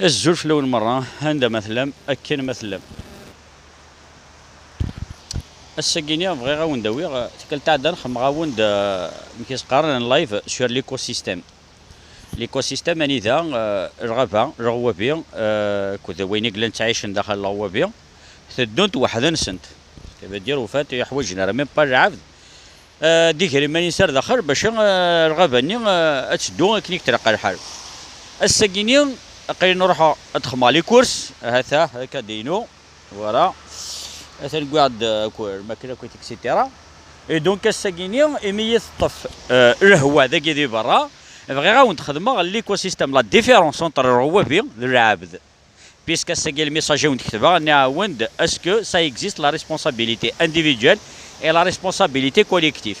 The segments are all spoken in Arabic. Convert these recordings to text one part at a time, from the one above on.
الزول في الأول مرة هندا مثلا أكن مثلا السكينيا بغي غاون داوي تكل تاع دان خم غاون دا مكيس قارن لايف سور ليكو سيستيم ليكو سيستيم اني ذا الغابة الغوابي كذا وين يقلن تعيشن داخل الغوابي تدونت وحدن سنت كيف دير وفات يحوجنا راه ميم با العبد ديكري ماني سار داخل باش الغابة ني تشدو كنيك تلقى الحال السكينيا قايل نروحو ادخل لي كورس هذا هكا دينو فوالا مثلا نقعد كور ماكله كويت اكسيتيرا اي دونك الساكيني ايمية الطف الهواء ذاك يدي برا بغي غاون تخدمها ليكو سيستيم لا ديفيرونس اونتر الروابي العابد بيسك الساكي الميساج وين تكتبها نعاود اسكو سا اكزيست لا ريسبونسابيلتي انديفيدوال اي لا ريسبونسابيلتي كوليكتيف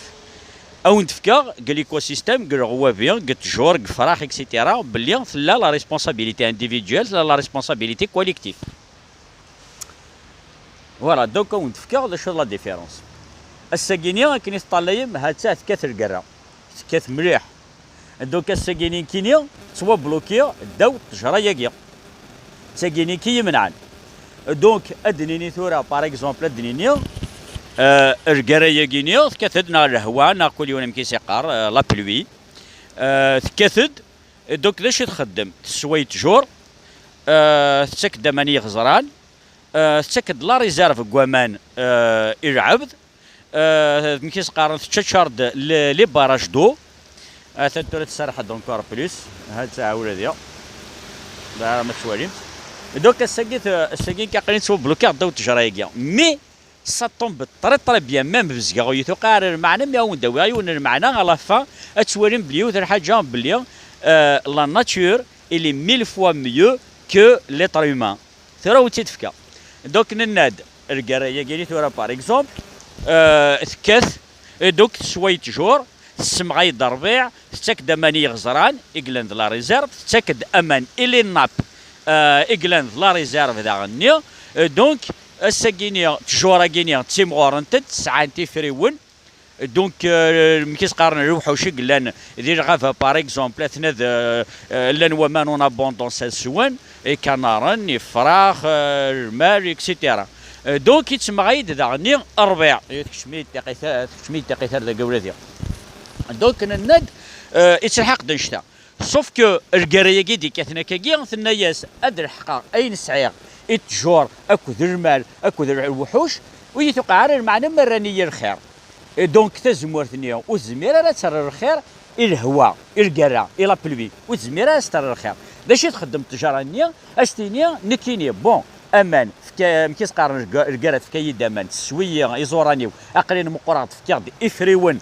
او نتفكر قال ليكو سيستيم قال الروابي قلت جور فراخ اكسيتيرا بلي لا ريسبونسابيلتي انديفيدوال لا ريسبونسابيلتي كوليكتيف فوالا دوكا ونتفكر لا شو لا ديفيرونس الساكيني كاين طاليم هاتا تكاثر قرا تكاث مليح دوكا الساكيني كينيا سوا بلوكي داو تجرى ياكيا ساكيني كي يمنعن دونك ادنيني ثورا باغ اكزومبل ادنيني القرا ياكينيا تكاثدنا الهواء ناكل يوم كي سيقار لا بلوي تكاثد دوك لاش تخدم تسوي تجور تسك دماني غزران تسكد لا ريزيرف كوامان العبد مكيس قارن تشارد لي باراج دو تنتو تسرح دونكور بليس هاد ساعه ولا ديال لا ما تواليم دوك الساكين كاقلين سو بلوكار داو تجرايكيا مي سا طومب طري بيان ميم بزكا يثقار المعنى مياون داوي يون المعنى على فا تواليم بليو ثر حاجه بلي لا ناتور الي 1000 فوا ميو كو ليتر هيومان ثرا وتتفكا دوك نناد القرايه كاين ثورا باغ اكزومبل ثكاث دوك شويه جور السمغايد ربيع تاكد اماني غزران اكلاند لا ريزيرف تاكد امان الي ناب اكلاند لا ريزيرف ذا غني دونك الساكينيا تجورا كينيا تيمغورنتد ساعه تيفريون دونك مكيس قارن الوحوشي قلان دير غافا باغ اكزومبل ثناد لان ومان اون ابوندونس السوان كنارن فراخ المال اكسيتيرا دونك يتسمغايد داغني الربيع تكشميت تقيثار ذا قولاتي دونك نناد يتلحق دنشتا سوف كو القرايه كي كاثنا كاكي ثنا ياس اد الحقا اين سعيق التجور اكو ذا المال اكو ذا الوحوش ويتوقع المعنى مرانيه الخير دونك تزمور ثنيا والزميره لا ترى الخير الهواء القرا الى بلوي والزميره ترى الخير باش تخدم التجاره نيا اشتينيا نكيني بون امان مكيس قارن القرات في كيد امان تسويه ايزورانيو اقلين مقراط في كيرد افريون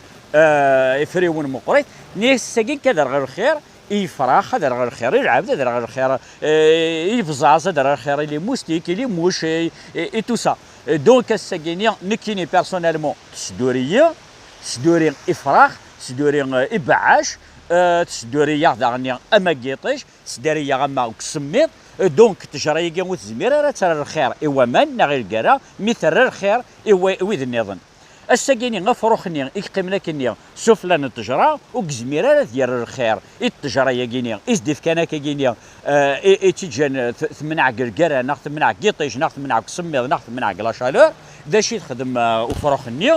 افريون مقريت نيس ساكين كذا غير الخير يفراخ هذا غير الخير يلعب هذا غير الخير يفزاز هذا غير الخير اللي موستيك اللي موش اي تو سا دونك الساكينيا نكيني بيرسونيلمون سدوري افراخ سدوري ابعاش تسدوري داغني اما كيطيش سداري غما كسميط دونك تجري كي وتزمير راه ترى الخير ايوا مان غير الكرا مثل الخير ايوا ويد النظام الساكيني غفروخني يقيمنا كنيا سوف لنا التجرا وكزميره ديال الخير التجرا يا كينيا ازدف كان كينيا تيجان ثمنع كركرا ناخذ ثمنع كيطيش ناخذ ثمنع كسميض ناخذ ثمنع لا شالور ذا شي تخدم وفروخني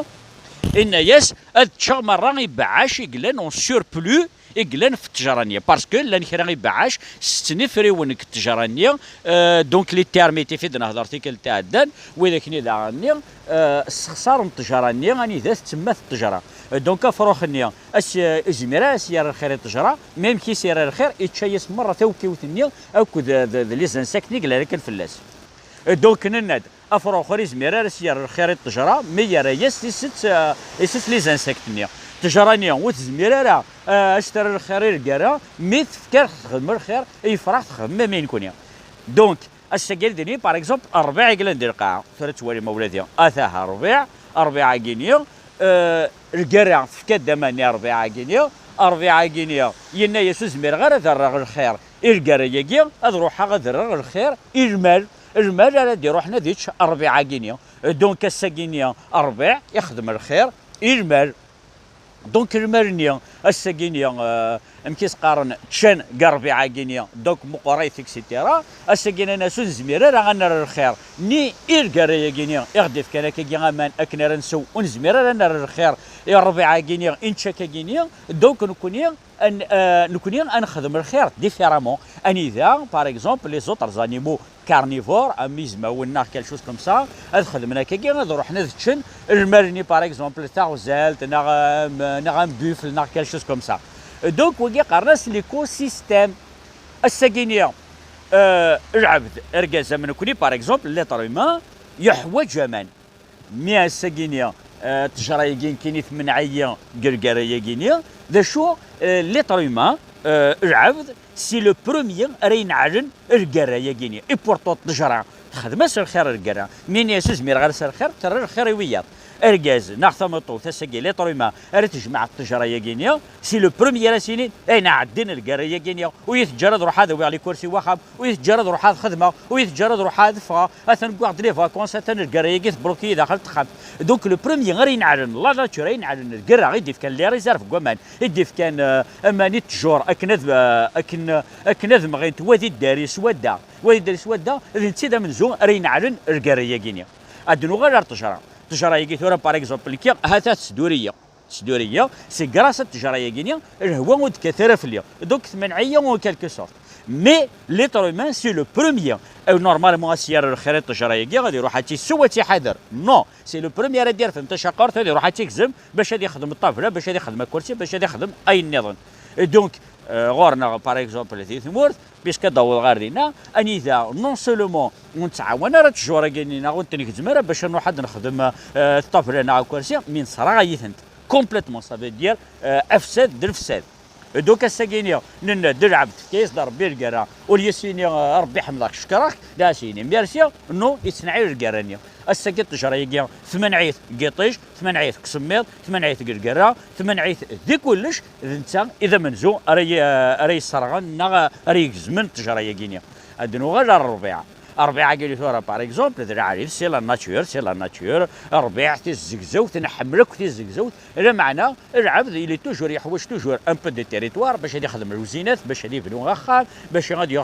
ان ياس هاد مره يبعاش يقلن اون سور بلو يقلن في التجارانيه باسكو لان كرا يبعاش ستنفريون التجارانيه دونك لي تيرمي تيفيدنا هضرتي تاع دان واذا كني داغني استخسار التجارانيه راني ذات تما التجاره دونك فروخني اش زميره سير الخير التجاره ميم كي سير الخير يتشيس مره توكيوتني اكو لي زانسكت نقل لك الفلاس دونك نناد افروخري زميره سير الخير التجاره مي راه يس ست لي زانسكت نيا تجرانيا وتزميره راه اشتري الخير الكرا مي تفكر تخدم الخير يفرح تخدم ما يكون دونك السكيل ديني باغ اكزومبل الربيع يقلن ندير القاعه ثلاث توالي مولاتي اثاها ربيع كينيا الكرا فكاد دماني ربيع كينيا ينا يسوس زمير غير ذرغ الخير الكرا ياكي اروح غذرغ الخير المال راه ديرو حنا ديتش ربيع كينيا دونك السكينيا ربيع يخدم الخير المال دونك المال نيا الساكينيا مكيس قارن تشان قربيعة كينيا دوك مقريت اكسيتيرا الساكينا ناسو زميرة راه غنر الخير ني إرقارية كينيا يغدف كان كي غامان أكنا رنسو ونزميرة رانر الخير الربيعة كينيا إنشاكا كينيا دوك نكونيا أن نخدم الخير ديفيرامون أني ذا باغ اكزومبل لي زوتر زانيمو كارنيفور اميزما ونا كال شوز كوم سا خدمنا كي غادي روحنا تشن المرني باغ اكزومبل تاع زالت نغام بوفل نا كال شوز كوم سا دونك وكي قرناس ليكو سيستيم الساكينيا العبد اركازا من كوني باغ اكزومبل ليتر هيومان يحوج امان مي الساكينيا تجرى كيني ثمنعيه قرقاريه كينيا ذا شو ليتر هيومان العبد سي لو بروميير راه ينعلن الكرايه كينيا اي بورطو تجرى خدمه سير الخير الكرا مين ياسوس مير غير سير الخير ترى الخير يوياض اركاز نعتمطو تسجل لي طريما راه تجمع التجاريه كينيا سي لو بروميير سيني اين عدين الكرايه كينيا ويتجرد روح هذا على كرسي واحد ويتجرد روح هذا خدمه ويتجرد روح هذا فا اثن كواحد لي فاكونس اثن الكرايه كيف بلوكي داخل تخم دونك لو بروميير ينعلن لا ناتور ينعلن الكرا يديف كان لي ريزيرف كمان يديف كان اماني تجور اكنذ مغيت وادي الداري سودا وادي الداري سودا اذا تسيدا من زون راه ينعلن الكرايه كينيا ادنو غير التجاره التجاره يجي باغ اكزومبل كي هذا سدوريه سي كراس التجاره كينيا هو ود كثير فليا دوك ثمنعيه و كالكو سورت مي ليتر هيومان سي لو بروميير او نورمالمون سير الخير التجاره كي غادي يروح هاتي سوا تيحضر نو سي لو بروميير دير فهمت شقرت غادي يروح تيكزم باش غادي يخدم الطافله باش غادي يخدم الكرسي باش غادي يخدم اي نظام دونك غورنا باغ اكزومبل في ثمورت باش كدور غير لينا اني ذا نون سولومون ونتعاون راه التجوره كاينين ونتني كزمره باش نروح نخدم الطفل انا كرسي من صرا غيثنت كومبليتمون صافي دير افساد الفساد دوكا الساكينيا ندير عبد كيس دار بيركرا والياسيني ربي يحمدك شكرك لا سيني ميرسي نو يتصنعي الكرانيا الساكيت تجرى ثمنعيت قيطيش ثمنعيت قسميط ثمنعيت قرقرا ثمنعيت ذي كلش انت اذا منزو راي الصرغان راي زمن تجرى كينيا ادنو غير الربيعه الربيعه قال لي ثورة باغ اكزومبل ذرا عارف سي لا ناتور الربيع تيزكزو تنحملك تيزكزو لا معنى العبد اللي توجور يحوج توجور ان بو دي تيريتوار باش غادي يخدم الوزينات باش غادي يبنوا غاخال باش غادي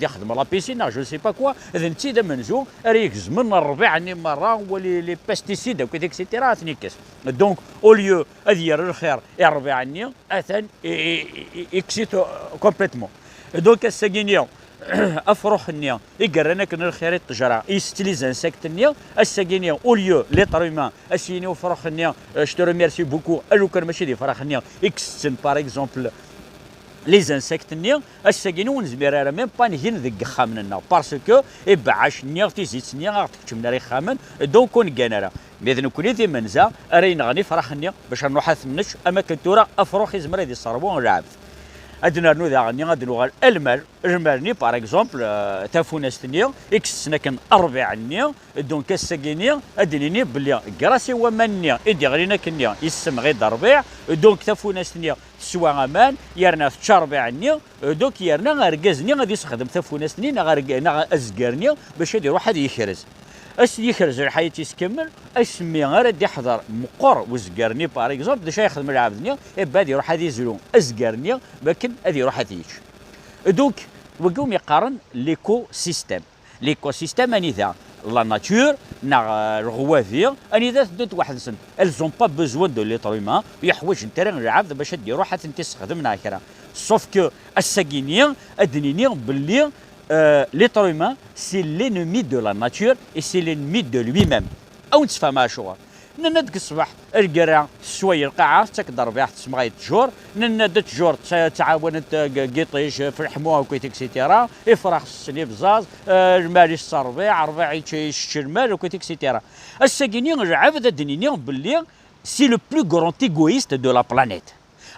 يخدم لا بيسين جو سي با كوا اذا انت منزو ريك زمن الربيع ني مره ولي لي بيستيسيد وكذا اكسيتيرا تنيكس دونك او ليو ادير الخير الربيع ني اثن اكسيتو كومبليتمون دونك الساكينيا افروح النيا يقرنا كن الخير التجاره يستليز انسكت النيا الساكينيا اوليو لي طريما اسيني وفروح النيا شتو ميرسي بوكو الو كان ماشي دي فراخ النيا اكسن باغ اكزومبل لي زانسكت النيا الساكيني ونزمير راه ميم با نهين ذك خامننا باسكو ابعاش النيا تيزيت النيا تكتم راه خامن دونك كون كانرا باذن كل ذي منزا راه نغني فراخ النيا باش نروح ثمنش اما كنتورا افروح يزمر هذه الصربون العاب ادنا نو ذا غني غادي غير المرني باغ اكزومبل تافونستنيا اكس سنكن اربع النيا دونك الساكينيا ادنيني بلي كراسي ومنيا ادي غرينا كنيا يسم غير ربيع دونك تافونستنيا سوا امان يرنا تشربع النيا دونك يرنا غركازني غادي يستخدم تافونستني نا ازكرنيا باش يروح هذا يخرز يخرج الحياه يسكمل اسمي غير يحضر مقر وزكرني باغ اكزومبل باش يخدم العبدنيا بعد يروح هذا يزلو ازكرني لكن هذه يروح هذا دونك وقوم يقارن ليكو سيستيم اني ذا لا ناتور نا الغوافير اني ذا دوت واحد سن الزون با بوزوان دو ليتر هيومان يحوج انت العبد باش يروح حتى تستخدم ناكرا سوف كو الساكينيا ادنيني باللي l'être humain, c'est l'ennemi de la nature et c'est l'ennemi de lui-même. أو نتفهمها شغل. نندك الصباح القرا شويه القاعه تقدر بها تسمى تجور نند تجور تعاونت قيطيش في الحموه وكيت اكسيتيرا افراح السني بزاز المالي الصربيع رباعي الشرمال وكيت اكسيتيرا الساكيني العبد الدنيا باللي سي لو بلو غران ايغويست دو لا بلانيت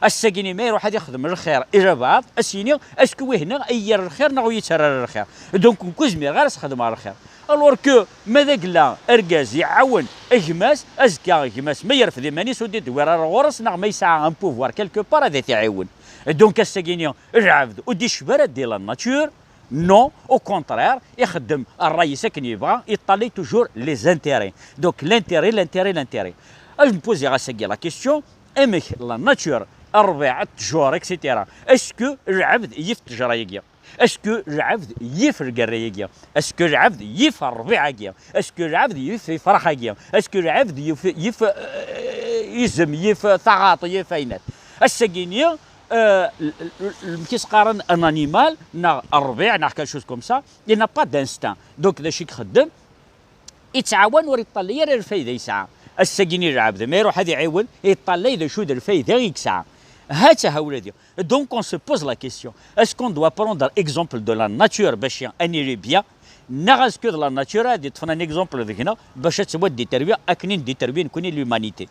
الساكيني ما يروح يخدم الخير اجابات السيني اسكو هنا اير الخير نغو يتسرر الخير دونك كوزمي غير تخدم على الخير الور كو ماذا قلا اركاز يعاون اجماس ازكا اجماس ما يرفض ماني سودي دوير الغرس نغ ما يسعى ان بوفوار كيلكو بار هذا تعاون دونك الساكيني العبد ودي شبره ديال الناتور نو او كونترير يخدم الرئيس كان يبغى يطلي توجور لي زانتيري دونك لانتيري اج نبوزي غا ساكي لا كيستيون امك لا ناتور أربع التجار اكسيتيرا. اسكو العبد يف التجارة يقيا، اسكو العبد يف القرايقيا، اسكو العبد يف الربيعة، اسكو العبد يف فرحة، اسكو العبد يف يزم يف تعاطي يف اينات الساكينيا. كيس قارن ان انيمال نا الربيع نا كال شوز كوم سا il n'a pas d'instinct. دوك ذا شي كخدم يتعاون وريطلي يرى الفايده يسعى الساكيني العبد ما يروح هذا يعاون يطلي اذا شو الفايده يكسع. هاتا هاولادي. دونك اون سو بوز لا كيسيون اسكو دوا بروندر اكزومبل دو لا ناتور باش انيري بيان نغاز كو دو لا ناتور هادي تفنا ان اكزومبل ذيك هنا باش تسوى دي تربيه اكنين دي تربيه نكوني لومانيتي.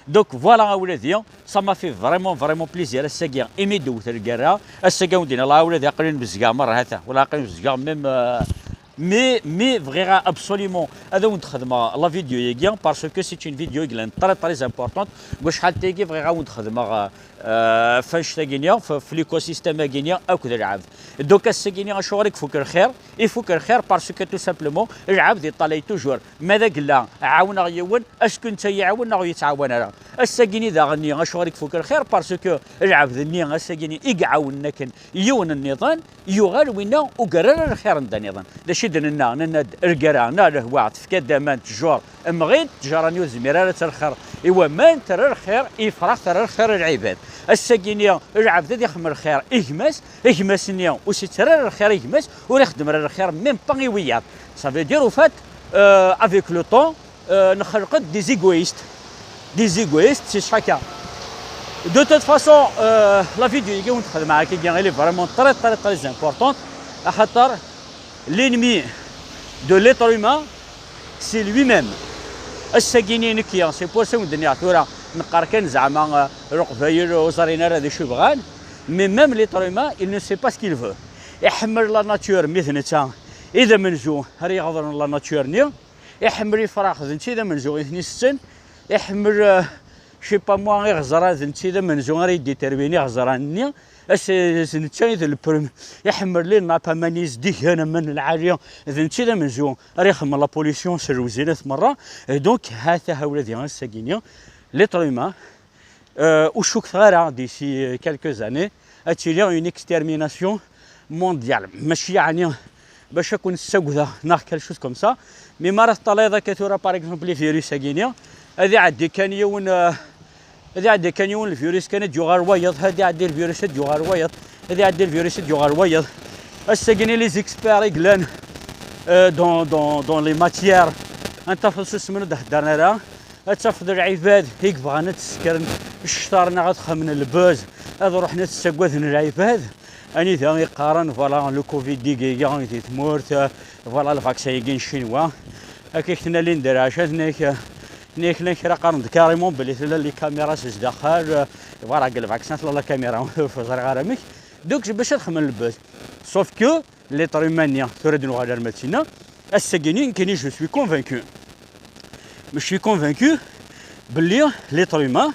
Donc voilà أولادي، ça m'a fait vraiment plaisir. الساقي إيمي دوت القراءة، الساقي ودينا الله أولادي قرين بزقا مرة هذا ولا قرين بزقا ميم مي فغيغا ابسوليمون هذا وين تخدمها لا فيديو يجي باسكو سي اون فيديو كلان تري امبورطونت واش شحال تيجي فغيغا وين تخدمها فاش تاكينيا في ليكو سيستيم كينيا اكو العبد. دوكا الساكينيا شغلك فوك الخير يفوك الخير باسكو تو سامبلومون العبد يطلع توجور ماذا قلا عاونا يون اسكو انت يعاون او يتعاون انا الساكيني ذا غني شغلك فوك الخير باسكو العبد الني الساكيني يعاون لكن يون النظام يغال وينا وقرر الخير عند النظام دنا نند القرا نا الهواء تفكا مان تجور مغيد تجارانيو زميرة ترخر ايوا مان ترى الخير يفرح ترى الخير العباد الساكينيا العبد يخمر الخير يهمس نيا وسي ترى الخير يهمس ويخدم الخير ميم با يوياط صافي دير وفات افيك لو طون نخلق دي زيغويست سي شاكا دو توت فاسون لا فيديو يجي ونتخدم معاك كي لي فريمون تري امبورطون خاطر l'ennemi de l'être humain c'est lui-même. الساكيني نكيا سي بور سو الدنيا ثورا نقار كان زعما رقبايل وزارينا هذا شو بغان مي ميم ليتر هيومان il ne sait pas ce qu'il veut. يحمل لا ناتور مثنتا اذا منزو هري يغضر لا ناتور نيا يحمل يفراخ ذنتي اذا منزو اثني ستين يحمل شي با موا غير غزرا ذنتي اذا منزو غير ديترميني غزراني سنتشايد البرم يحمل لنا بامانيز ديك انا من العاليه ذنتي ذا منزو ريخم لا بوليسيون سروزيله مره. دونك هذا هولادي الساكينيا ليتر هيومان وشوك ثغاره ديسي كالكو زاني اتيلي اون اكستيرميناسيون مونديال ماشي يعني باش نكون السوده ناخ كال شوز كوم سا مي مرات طليضه كثوره باغ اكزومبل لي فيروس ساكينيا هذه عندي كان يون هذه عندي كان يون الفيروس كانت يغار ويض هذه عندي الفيروس يغار ويض هذه عندي الفيروس يغار ويض الساكيني لي زيكسبير يقلان دون لي ماتيير انت فلسس من دهدرنا راه تفضل العباد هيك بغانا تسكرن الشطارنا غتخمن البوز هذا رحنا تسقوثن العباد اني ثاني يقارن فوالا لو كوفيد ديكيا تي تمورت فوالا الفاكسين يجين شينوا هكا كنا اللي نديرهاش نيك راه قارن كاريمون بلي لي كاميرا سج داخل فوالا قال الفاكسين لا كاميرا في غرامك دوك باش تخمن البوز سوف كو لي طريمانيا تريد نغادر ماتينا الساكينين كاينين جو سوي كونفانكو je suis convaincu que l'être humain,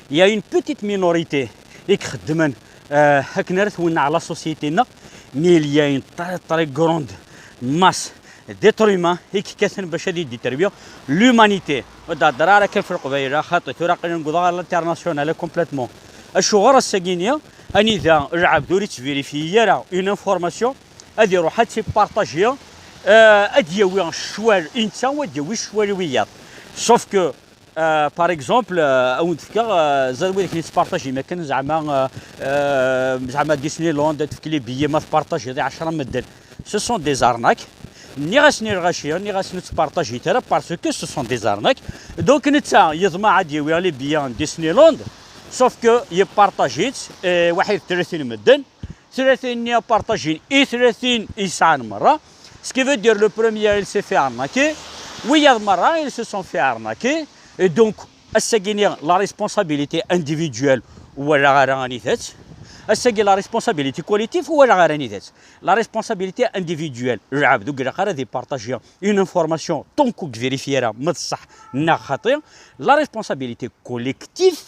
il y a une petite minorité qui خدمن هكنا رثونا على société mais il y a une très grande masse d'être humains qui كثن باش يدي تربيه l'humanité ودا دراره كيف القبيله خاطر تراقل نقضى الانترناسيونال كومبليتمون الشغل الساكينيه اني ذا العبد ريت فيريفي راه اون انفورماسيون هذه روح تي بارطاجيا اديوي الشوال انت وديوي الشوالويات sauf que par exemple اون تفكر زادوي كي تبارطاجي ما كان زعما ديسني لوند تفكلي بيي ما تبارطاجي 10 مدن سو سون دي زارناك ني غاسني الغاشيه ني غاسني تبارطاجي ترى باسكو سو سون دي زارناك دونك نتا يضمع عادي ويلي بيان ديسني لوند sauf que يبارطاجيت واحد 30 مدن 30 ني بارطاجين 30 يسعن مره سكي فو دير لو بروميير il s'est fait arnaquer. Oui, il y a des marins, ils se sont fait arnaquer. Et donc, la responsabilité individuelle ou la responsabilité collective ou la responsabilité individuelle. De partager une information tant que vérifier la responsabilité collective.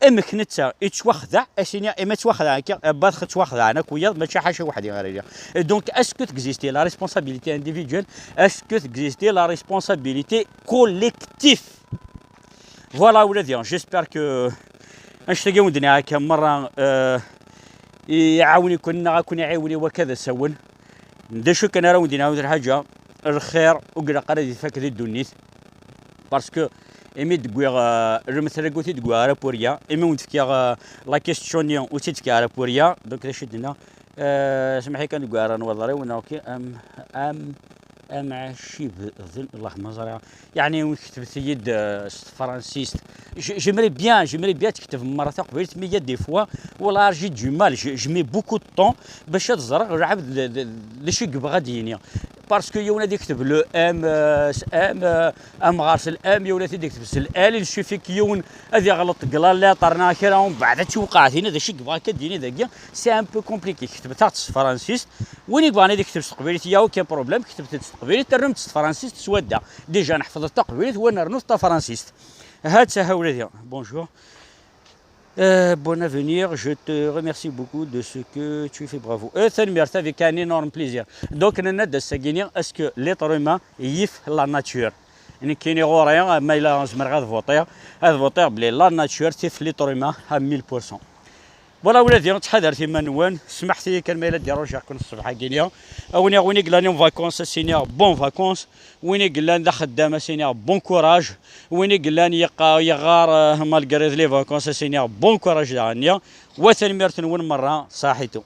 امكنتها يتواخذ اسينيا اما تواخذ هكا بعد تواخذ انا كويا ماشي حاجه وحده غير دونك اسكو تكزيستي لا ريسبونسابيلتي انديفيدوال اسكو تكزيستي لا ريسبونسابيلتي كوليكتيف فوالا ولادي جيسبر كو اشتاقي ودنا هكا مرة يعاوني كون يعاوني وكذا سون ندشو كان راه ودنا هذه الحاجة الخير وقرا قرا يفك ذي الدنيت باسكو ايمي دغويغ مثلا قلت دغويغ على بوريا ايمي ونتفكيغ لا كيستيونيون وتتكي على بوريا دونك شدنا سمحي كان دغويغ راه نوضري ونوكي ام عشيب اللهم صل يعني ونكتب سيد فرانسيس جيمري بيان تكتب مرة قبيله مي دي فوا والله جي دو مال جو مي بوكو دو طون باش تزرق العبد لشي كبغا دينيا باسكو يونا يكتب لو ام غارس الام يونا يكتب الال الشوفي كيون هذه غلط قلا لا طرنا كرا ومن بعد توقعت هنا داك كبغا كديني داك سي ان بو كومبليكي كتب تاع فرانسيس وين يبغى انا كتب قبيلتي ياو كان بروبليم كتبت قبيلتي ترمت فرانسيس تسودا ديجا نحفظ قبيلتي وانا رنوت فرانسيس هاد سا ولادي بونجور bon avenir, je te remercie beaucoup de ce que tu fais, bravo. Avec un énorme plaisir. Donc, on a de se gagner, est-ce que l'être humain yif la nature? Il n'y a rien, mais il a un voter, la nature, c'est l'être humain à 1000%. فوالا ولادي تحضر كيما نوان سمحتي كان ما ديروا رجعكم الصباح كينيا وين قلنا فاكونس سينيا بون فاكونس وين قلنا خدامه سينيا بون كوراج وين قلنا يغار مالغري لي فاكونس سينيا بون كوراج دانيا وثاني مرتين مره صاحيتو